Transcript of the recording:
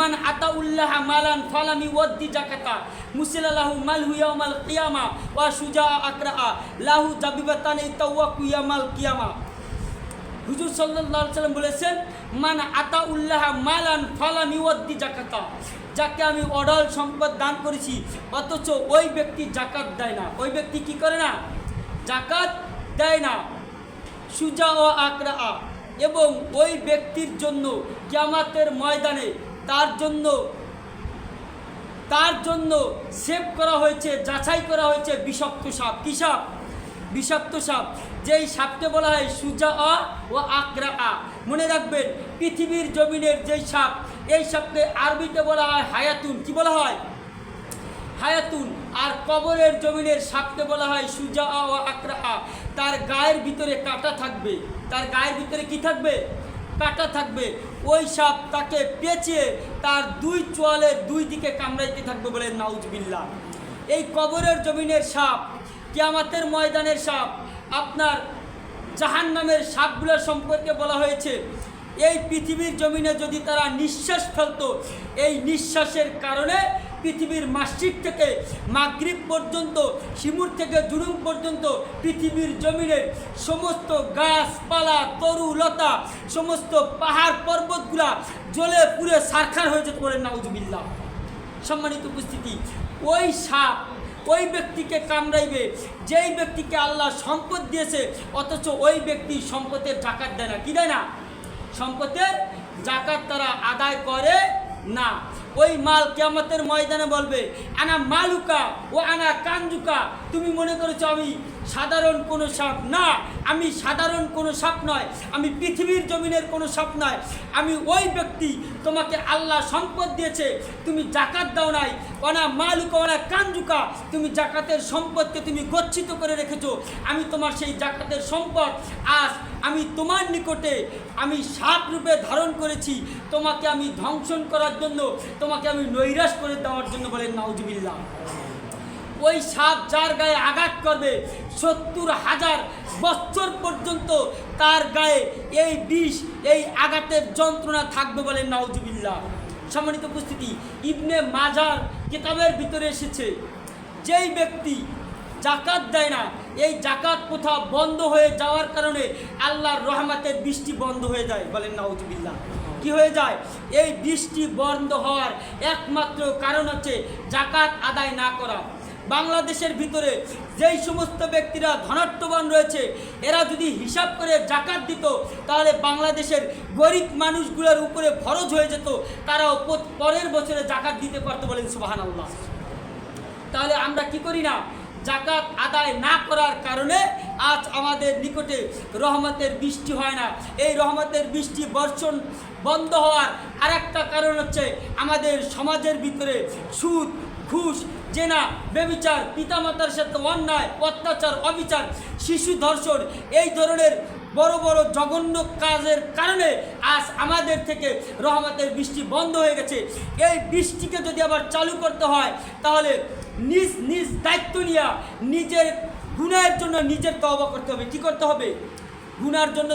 মান Ataullah Malan ফালামি ওয়াদ্দি Jakarta মুসিলালাহু মালহু ইয়াউমাল কিয়ামা ওয়া সুজা আকরা লাহু জাবিবাতানি তাওয়াকু ইয়ামাল কিয়ামা। হুজুর সাল্লাল্লাহু আলাইহি সাল্লাম বলেছেন, মান আতাউল্লাহ মালান ফালামি ওয়াদ্দি জাকাতা, যাকে আমি অঢল সম্পদ দান করেছি অথচ ওই ব্যক্তি জাকাত দেয় না, ওই ব্যক্তি কি করে না, জাকাত দেয় না। সুজা ও আকরা, এবং ওই ব্যক্তির জন্য কিয়ামতের ময়দানে তার জন্য সেভ করা হয়েছে, যাচাই করা হয়েছে বিষাক্ত সাপ। কি সাপ? বিষাক্ত সাপ। যেই সাপকে বলা হয় সুজা ও আকরা। মনে রাখবেন, পৃথিবীর জমিনের যেই সাপ, এই সাপকে আরবিতে বলা হয় হায়াতুন। কি বলা হয়? হায়াতুন। আর কবরের জমিনের সাপকে বলা হয় সুজা ও আকরা। তার গায়ের ভিতরে কাঁটা থাকবে। তার গায়ের ভিতরে কি থাকবে? কাঁটা থাকবে। ওই সাপ তাকে পেঁচিয়ে তার দুই চোয়ালের দুই দিকে কামড়াইতে থাকবে বলে নাউজুবিল্লাহ। এই কবরের জমিনের সাপ, কিয়ামতের ময়দানের সাপ, আপনার জাহান্নামের সাপগুলোর সম্পর্কে বলা হয়েছে, এই পৃথিবীর জমিনে যদি তারা নিঃশ্বাস ফেলতো, এই নিঃশ্বাসের কারণে পৃথিবীর মাসজিদ থেকে মাগরিব পর্যন্ত, শিমুর থেকে জুনুম পর্যন্ত পৃথিবীর জমিনের সমস্ত গাছপালা, তরু লতা, সমস্ত পাহাড় পর্বতগুলা জ্বলে পুড়ে সারখার হয়ে যেতে পারে নাউজুবিল্লাহ। সম্মানিত উপস্থিতি, ওই সাপ ওই ব্যক্তিকে কামড়াইবে যেই ব্যক্তিকে আল্লাহ সম্পদ দিয়েছে, অথচ ওই ব্যক্তি সম্পদের জাকাত দেয় না। কি দেয় না? সম্পদের জাকাত তারা আদায় করে না। ওই মাল কিয়ামতের ময়দানে বলবে, আনা মালুকা ও আনা কানজুকা। তুমি মনে করেছো আমি সাধারণ কোনো সাপ? না, আমি সাধারণ কোনো সাপ নয়, আমি পৃথিবীর জমিনের কোনো সাপ নয়, আমি ওই ব্যক্তি, তোমাকে আল্লাহ সম্পদ দিয়েছে, তুমি জাকাত দাও নাই। ওনা মালুকা ওনা কানজুকা, তুমি জাকাতের সম্পদকে তুমি গচ্ছিত করে রেখেছো। আমি তোমার সেই জাকাতের সম্পদ আজ আমি তোমার নিকটে আমি সাপ রূপে ধারণ করেছি, তোমাকে আমি ধ্বংসন করার জন্য, তোমাকে আমি নৈরাশ করে দেওয়ার জন্য। বলেন নাউজুবিল্লাহ। ওই সাপ যার গায়ে আঘাত করবে ৭০,০০০ বছর পর্যন্ত তার গায়ে এই বিষ, এই আঘাতের যন্ত্রণা থাকবে। বলেন নাউজুবিল্লাহ। সম্মানিত উপস্থিতি, ইবনে মাজার কিতাবের ভিতরে এসেছে, যেই ব্যক্তি জাকাত দেয় না, এই জাকাত প্রথা বন্ধ হয়ে যাওয়ার কারণে আল্লাহর রহমতের বৃষ্টি বন্ধ হয়ে যায়। বলেন নাউজুবিল্লাহ। কি হয়ে যায়? এই বৃষ্টি বন্ধ হওয়ার একমাত্র কারণ হচ্ছে জাকাত আদায় না করা। বাংলাদেশের ভিতরে যেই সমস্ত ব্যক্তিরা ধনাঢ্যবান রয়েছে, এরা যদি হিসাব করে জাকাত দিত, তাহলে বাংলাদেশের গরিব মানুষগুলোর উপরে ফরজ হয়ে যেত, তারাও পরের বছরে জাকাত দিতে পারতো। বলেন সুবহানাল্লাহ। তাহলে আমরা কি করি না? জাকাত আদায় না করার কারণে আজ আমাদের নিকটে রহমতের বৃষ্টি হয় না। এই রহমতের বৃষ্টি বর্ষণ বন্ধ হওয়ার আরেকটা কারণ হচ্ছে আমাদের সমাজের ভিতরে সুদ, ঘুষ, জেনা, ব্যভিচার, পিতামাতার সাথে অন্যায়, অত্যাচার, অবিচার, শিশু ধর্ষণ, এই ধরনের বড় বড় জঘন্য কাজের কারণে আজ আমাদের থেকে রহমতের বৃষ্টি বন্ধ হয়ে গেছে। এই বৃষ্টিকে যদি আবার চালু করতে হয়, তাহলে নিজ নিজ দায়িত্ব নিয়ে নিজের গুনাহের জন্য নিজের তওবা করতে হবে। কি করতে হবে? গুনার জন্য